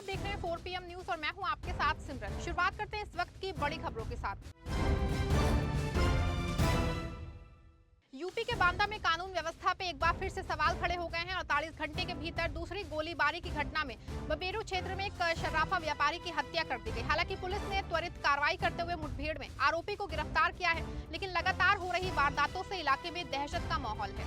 आप देख रहे हैं 4 PM न्यूज और मैं हूं आपके साथ सिमरन। शुरुआत करते हैं इस वक्त की बड़ी खबरों के साथ। यूपी के बांदा में कानून व्यवस्था पे एक बार फिर से सवाल खड़े हो गए हैं। 48 घंटे के भीतर दूसरी गोलीबारी की घटना में बबेरू क्षेत्र में एक शराफा व्यापारी की हत्या कर दी गई। हालांकि पुलिस ने त्वरित कार्रवाई करते हुए मुठभेड़ में आरोपी को गिरफ्तार किया है, लेकिन लगातार हो रही वारदातों से इलाके में दहशत का माहौल है।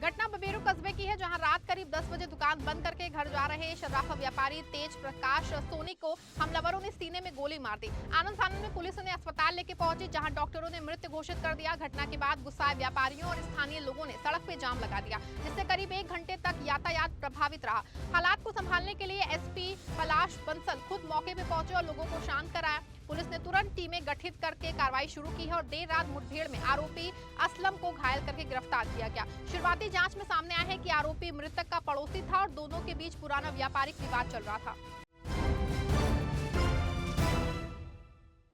घटना बबेरू कस्बे की है, जहां रात करीब 10 बजे दुकान बंद करके घर जा रहे शराफा व्यापारी तेज प्रकाश सोनी को हमलावरों ने सीने में गोली मार दी। आनंद फानन में पुलिस उन्हें अस्पताल लेके पहुंची, जहां डॉक्टरों ने मृत घोषित कर दिया। घटना के बाद गुस्साए व्यापारियों और स्थानीय लोगों ने सड़क पे जाम लगा दिया, जिससे करीब 1 घंटे तक यातायात प्रभावित रहा। हालात को संभालने के लिए एसपी पलाश बंसल खुद मौके पे पहुंचे और लोगों को शांत कराया। पुलिस ने तुरंत टीमें गठित करके कार्रवाई शुरू की है और देर रात मुठभेड़ में आरोपी असलम को घायल करके गिरफ्तार किया गया। शुरुआती जांच में सामने आया है कि आरोपी मृतक का पड़ोसी था और दोनों के बीच पुराना व्यापारिक विवाद चल रहा था।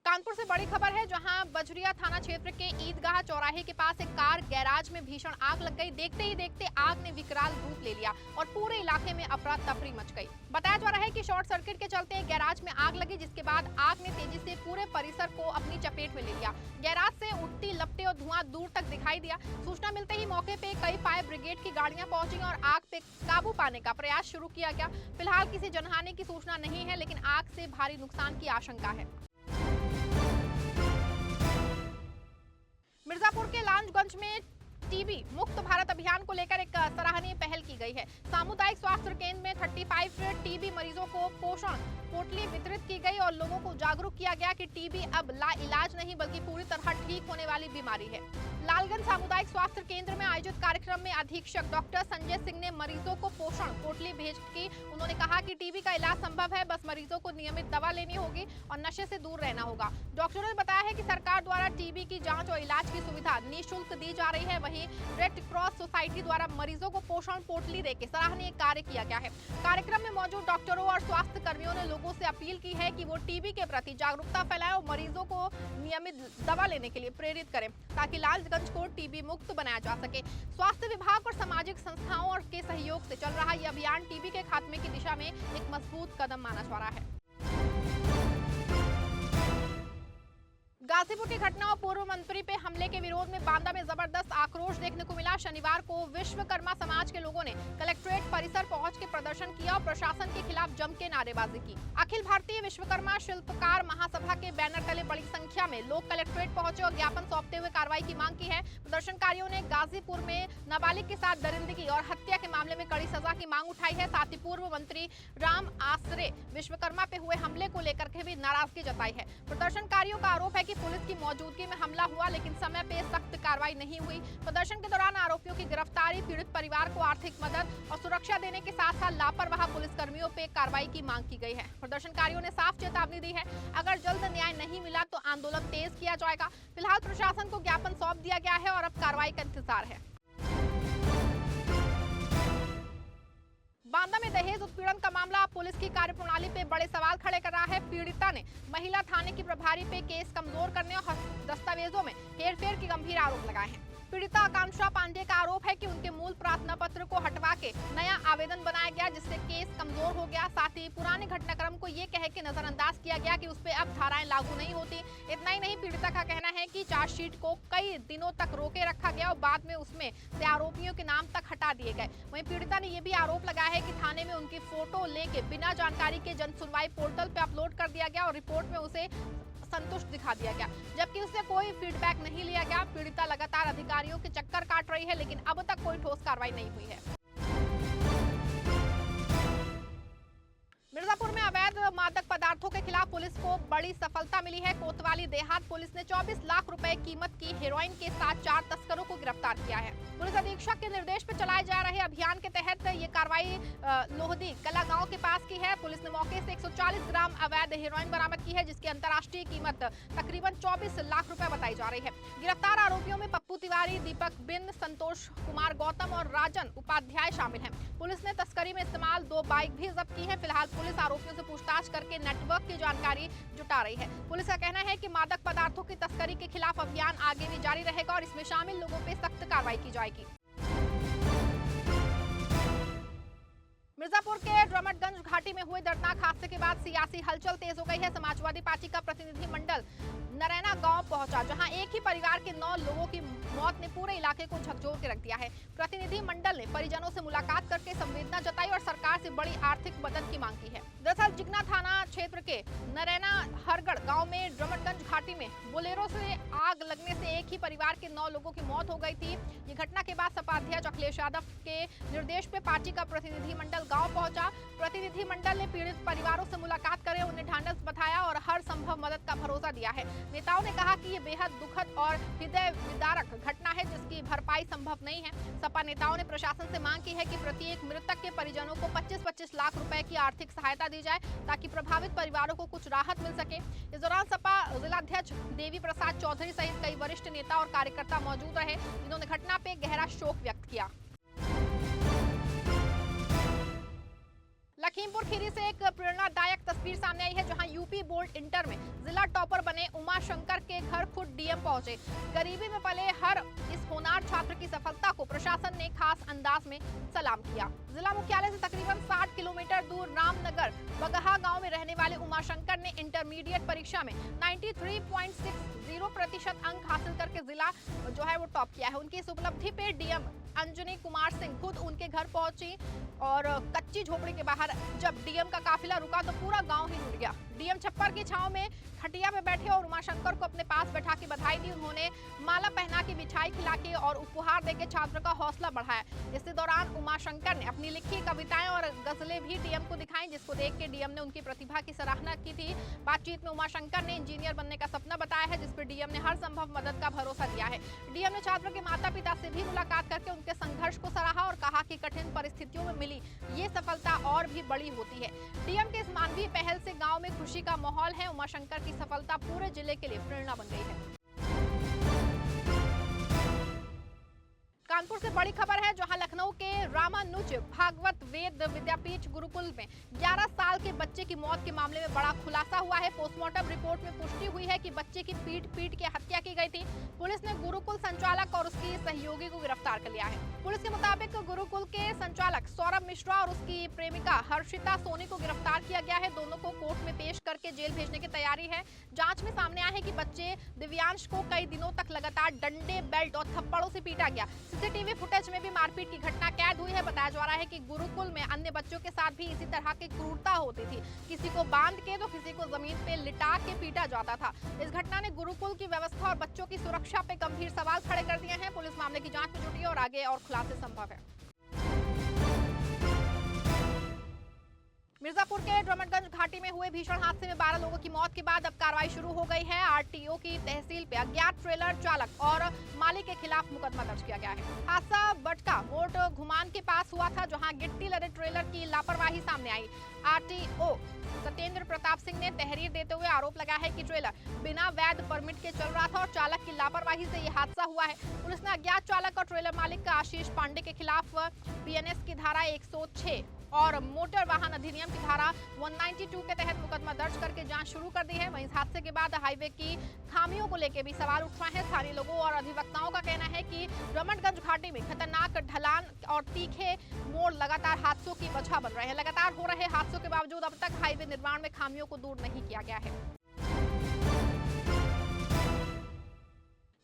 कानपुर से बड़ी खबर है, जहां बजरिया थाना क्षेत्र के ईदगाह चौराहे के पास एक कार गैराज में भीषण आग लग गई। देखते ही देखते आग ने विकराल रूप ले लिया और पूरे इलाके में अफरा तफरी मच गई। बताया जा रहा है कि शॉर्ट सर्किट के चलते गैराज में आग लगी, जिसके बाद आग ने तेजी से पूरे परिसर को अपनी चपेट में ले लिया। गैराज से उठती लपटें और धुआं दूर तक दिखाई दिया। सूचना मिलते ही मौके पे कई फायर ब्रिगेड की गाड़ियां पहुंची और आग पे काबू पाने का प्रयास शुरू किया गया। फिलहाल किसी जनहानि की सूचना नहीं है, लेकिन आग से भारी नुकसान की आशंका है। मिर्जापुर के लांजगंज में टीबी मुक्त भारत अभियान को लेकर एक सराहनीय पहल की गई है। सामुदायिक स्वास्थ्य केंद्र में 35 टीबी मरीजों को पोषण पोटली वितरित की गई और लोगों को जागरूक किया गया कि टीबी अब लाइलाज नहीं बल्कि पूरी तरह ठीक होने वाली बीमारी है। लालगंज सामुदायिक स्वास्थ्य केंद्र में आयोजित कार्यक्रम में अधीक्षक डॉक्टर संजय सिंह ने मरीजों को पोषण पोटली भेज की। उन्होंने कहा कि टीबी का इलाज संभव है, बस मरीजों को नियमित दवा लेनी होगी और नशे से दूर रहना होगा। डॉक्टरों ने बताया है कि सरकार द्वारा टीबी की जांच और इलाज की सुविधा निःशुल्क दी जा रही है। वहीं रेड क्रॉस सोसाइटी द्वारा मरीजों को पोषण पोटली देकर सराहनीय कार्य किया गया है। कार्यक्रम में मौजूद डॉक्टरों और स्वास्थ्य कर्मियों ने लोगों से अपील की है कि वो टीबी के प्रति जागरूकता फैलाएं और मरीजों को नियमित दवा लेने के लिए प्रेरित करें, ताकि लालगंज को टीबी मुक्त बनाया जा सके। स्वास्थ्य विभाग और सामाजिक संस्थाओं और के सहयोग से चल रहा यह अभियान टीबी के खात्मे की दिशा में एक मजबूत कदम माना जा रहा है। गाजीपुर की घटना और पूर्व मंत्री पे हमले के विरोध में बांदा में जबरदस्त आक्रोश देखने को मिला। शनिवार को विश्वकर्मा समाज के लोगों ने कलेक्ट्रेट परिसर पहुंच के प्रदर्शन किया और प्रशासन के खिलाफ जम के नारेबाजी की। अखिल भारतीय विश्वकर्मा शिल्पकार महासभा के बैनर तले बड़ी संख्या में लोग कलेक्ट्रेट पहुंचे और ज्ञापन सौंपते हुए कार्रवाई की मांग की है। प्रदर्शनकारियों ने गाजीपुर में नाबालिग के साथ दरिंदगी और हत्या के मामले में कड़ी सजा की मांग उठाई है। साथ ही पूर्व मंत्री राम आसरे विश्वकर्मा पे हुए हमले को लेकर के भी नाराजगी जताई है। प्रदर्शनकारियों का आरोप है कि पुलिस की मौजूदगी में हमला हुआ, लेकिन समय पे सख्त कार्रवाई नहीं हुई। प्रदर्शन के दौरान आरोपियों की गिरफ्तारी, पीड़ित परिवार को आर्थिक मदद और सुरक्षा देने के साथ साथ लापरवाह पुलिसकर्मियों पे कार्रवाई की मांग की गई है। प्रदर्शनकारियों ने साफ चेतावनी दी है, अगर जल्द न्याय नहीं मिला तो आंदोलन तेज किया जाएगा। फिलहाल प्रशासन को ज्ञापन सौंप दिया गया है और अब कार्रवाई का इंतजार है। बांदा में दहेज उत्पीड़न का मामला पुलिस की कार्यप्रणाली पे बड़े सवाल खड़े कर रहा है। पीड़िता ने महिला थाने की प्रभारी पे केस कमजोर करने और दस्तावेजों में हेरफेर के गंभीर आरोप लगाए हैं। पीड़िता आकांक्षा पांडे का आरोप है कि उनके मूल प्रार्थना पत्र को हटवा के नया आवेदन बनाया गया, जिससे केस कमजोर हो गया। साथ ही पुराने घटनाक्रम को ये कह के नजरअंदाज किया गया कि उस पर अब धाराएं लागू नहीं होती। इतना ही नहीं, पीड़िता का कहना है कि चार्जशीट को कई दिनों तक रोके रखा गया और बाद में उसमें से आरोपियों के नाम तक हटा दिए गए। वहीं पीड़िता ने यह भी आरोप लगाया है कि थाने में उनकी फोटो लेके बिना जानकारी के जन सुनवाई पोर्टल पे अपलोड कर दिया गया और रिपोर्ट में उसे संतुष्ट दिखा दिया गया, जबकि उससे कोई फीडबैक नहीं लिया गया। पीड़िता लगातार अधिकारियों के चक्कर काट रही है, लेकिन अब तक कोई ठोस कार्रवाई नहीं हुई है। मिर्जापुर में अवैध मादक पदार्थों के खिलाफ पुलिस को बड़ी सफलता मिली है। कोतवाली देहात पुलिस ने 24 लाख रुपए कीमत की हेरोइन के साथ 4 तस्करों को गिरफ्तार किया है। पुलिस अधीक्षक के निर्देश पर चलाए जा रहे अभियान के तहत ये कार्रवाई लोहदी कला गांव के पास की है। पुलिस ने मौके से 140 ग्राम अवैध हेरोइन बरामद की है, जिसकी अंतर्राष्ट्रीय कीमत तकरीबन 24 लाख रुपए बताई जा रही है। गिरफ्तार आरोपियों में पप्पू तिवारी, दीपक बिंद, संतोष कुमार गौतम और राजन उपाध्याय शामिल हैं। पुलिस ने तस्करी में इस्तेमाल 2 बाइक भी जब्त की है। फिलहाल पुलिस आरोपियों से पूछताछ करके नेटवर्क की जानकारी जुटा रही है। पुलिस का कहना है कि मादक पदार्थों की तस्करी के खिलाफ अभियान आगे भी जारी रहेगा और इसमें शामिल लोगों पर सख्त कार्रवाई की जाएगी। मिर्जापुर के ड्रमटगंज घाटी में हुए दर्दनाक हादसे के बाद सियासी हलचल तेज हो गई है। समाजवादी पार्टी का प्रतिनिधि मंडल नरैना गांव पहुंचा, जहां एक ही परिवार के 9 लोगों की मौत ने पूरे इलाके को झकझोर के रख दिया है। प्रतिनिधि मंडल ने परिजनों से मुलाकात करके संवेदना जताई और सरकार से बड़ी आर्थिक मदद की मांग की है। दरअसल जिगना थाना क्षेत्र के नरैना हरगढ़ गांव में ड्रमटगंज घाटी में बोलेरो से आग लगने से एक ही परिवार के 9 लोगों की मौत हो गई थी। ये घटना के बाद सपा अध्यक्ष अखिलेश यादव के निर्देश पे पार्टी का प्रतिनिधि मंडल गांव पहुंचा। प्रतिनिधि मंडल ने पीड़ित परिवारों से मुलाकात कर उन्हें ढांढस बंधाया और हर संभव मदद का भरोसा दिया है। नेताओं ने कहा कि ये बेहद दुखद और हृदय विदारक घटना है, जिसकी भरपाई संभव नहीं है। सपा नेताओं ने प्रशासन से मांग की है कि प्रत्येक मृतक के परिजनों को 25-25 लाख रुपए की आर्थिक सहायता दी जाए, ताकि प्रभावित परिवारों को कुछ राहत मिल सके। इस दौरान सपा जिलाध्यक्ष देवी प्रसाद चौधरी सहित कई वरिष्ठ नेता और कार्यकर्ता मौजूद रहे, जिन्होंने घटना पे गहरा शोक व्यक्त किया। लखीमपुर खीरी से एक प्रेरणादायक तस्वीर सामने आई है, जहां यूपी बोर्ड इंटर में जिला टॉपर बने उमा शंकर के घर खुद डीएम पहुंचे। गरीबी में पले हर इस होनहार छात्र की सफलता को प्रशासन ने खास अंदाज में सलाम किया। जिला मुख्यालय से तकरीबन 60 किलोमीटर दूर रामनगर बगहा गांव में रहने वाले उमा शंकर ने इंटरमीडिएट परीक्षा में 93.60% अंक हासिल करके जिला जो है वो टॉप किया है। उनकी इस उपलब्धि पे डीएम अंजनी कुमार सिंह खुद उनके घर पहुंची और कच्ची झोपड़ी के बाहर जब डीएम का काफिला रुका तो पूरा गांव ही जुट गया। डीएम छप्पर की छांव में खटिया में बैठे और उमाशंकर को अपने पास बैठा के बधाई दी। उन्होंने माला पहना के, मिठाई खिला के और उपहार देके छात्र का हौसला बढ़ाया। इसी दौरान उमाशंकर ने अपनी लिखी कविताएं और गजलें भी डीएम को दिखाई, जिसको देख के डीएम ने उनकी प्रतिभा की सराहना की थी। बातचीत में उमाशंकर ने इंजीनियर बनने का सपना बताया है, जिस पर डीएम ने हर संभव मदद का भरोसा दिया है। डीएम ने छात्र के माता पिता से भी मुलाकात करके उनके संघर्ष को सराहा और कहा कि कठिन परिस्थितियों में मिली ये सफलता और भी बड़ी होती है। डीएम के इस मानवीय पहल से गांव में खुशी का माहौल है। उमाशंकर की सफलता पूरे जिले के लिए प्रेरणा बन गई है। कानपुर से बड़ी खबर है, जहां लखनऊ के रामानुज भागवत वेद विद्यापीठ गुरुकुल में 11 साल के बच्चे की मौत के मामले में बड़ा खुलासा हुआ है। पोस्टमार्टम रिपोर्ट में पुष्टि हुई है कि बच्चे की पीट के हत्या की गई थी। पुलिस ने गुरुकुल संचालक और उसकी सहयोगी को गिरफ्तार कर लिया है। पुलिस के मुताबिक गुरुकुल के संचालक सौरभ मिश्रा और उसकी प्रेमिका हर्षिता सोनी को गिरफ्तार किया गया है। दोनों को कोर्ट में पेश करके जेल भेजने की तैयारी है। जांच में सामने आया है कि बच्चे दिव्यांश को कई दिनों तक लगातार डंडे, बेल्ट और थप्पड़ों से पीटा गया। सीसीटीवी फुटेज में भी मारपीट की घटना कैद हुई है। बताया जा रहा है कि गुरुकुल में अन्य बच्चों के साथ भी इसी तरह की क्रूरता होती थी। किसी को बांध के तो किसी को जमीन पे लिटा के पीटा जाता था। इस घटना ने गुरुकुल की व्यवस्था और बच्चों की सुरक्षा पे गंभीर सवाल खड़े कर दिए हैं। पुलिस मामले की जांच में जुटी है और आगे और खुलासे संभव है। मिर्जापुर के ड्रमटगंज घाटी में हुए भीषण हादसे में 12 लोगों की मौत के बाद अब कार्रवाई शुरू हो गई है। आरटीओ की तहसील पे अज्ञात ट्रेलर चालक और मालिक के खिलाफ मुकदमा दर्ज किया गया है। हादसा बटका मोट घुमान के पास हुआ था, जहां गिट्टी लदे ट्रेलर की लापरवाही सामने आई। आरटीओ सत्येंद्र प्रताप सिंह ने तहरीर देते हुए आरोप लगाया है कि ट्रेलर बिना वैध परमिट के चल रहा था और चालक की लापरवाही से यह हादसा हुआ है। पुलिस ने अज्ञात चालक और ट्रेलर मालिक आशीष पांडे के खिलाफ बीएनएस की धारा 106 और मोटर वाहन अधिनियम की धारा 192 के तहत मुकदमा दर्ज करके जांच शुरू कर दी है। वहीं इस हादसे के बाद हाईवे की खामियों को लेकर भी सवाल उठ रहे हैं। स्थानीय लोगों और अधिवक्ताओं का कहना है कि ड्रमटगंज घाटी में खतरनाक ढलान और तीखे मोड़ लगातार हादसों की वजह बन रहे हैं। लगातार हो रहे हादसों के बावजूद अब तक हाईवे निर्माण में खामियों को दूर नहीं किया गया है।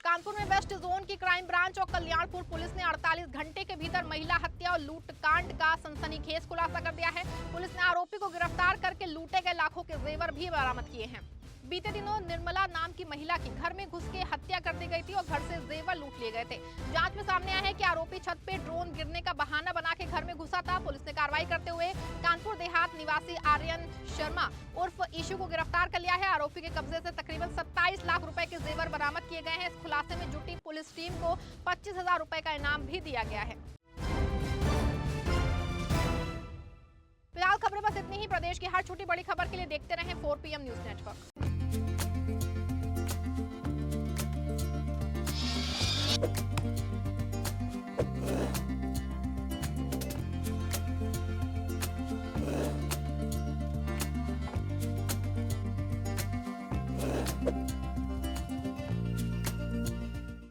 कानपुर में वेस्ट जोन की क्राइम ब्रांच और कल्याणपुर पुलिस ने 48 घंटे के भीतर महिला हत्या और लूटकांड का सनसनीखेज खुलासा कर दिया है। पुलिस ने आरोपी को गिरफ्तार करके लूटे गए लाखों के जेवर भी बरामद किए हैं। बीते दिनों निर्मला नाम की महिला की घर में घुस के हत्या कर दी गई थी और घर से जेवर लूट लिए गए थे। जांच में सामने आया है कि आरोपी छत पे ड्रोन गिरने का बहाना बना के घर में घुसा था। पुलिस ने कार्रवाई करते हुए कानपुर देहात निवासी आर्यन शर्मा उर्फ ईशू को गिरफ्तार कर लिया है। आरोपी के कब्जे से तकरीबन 27 लाख रुपए के जेवर बरामद किए गए हैं। इस खुलासे में जुटी पुलिस टीम को 25,000 रुपए का इनाम भी दिया गया है। फिलहाल खबरें बस इतनी ही। प्रदेश की हर छोटी बड़ी खबर के लिए देखते रहें 4 PM न्यूज नेटवर्क।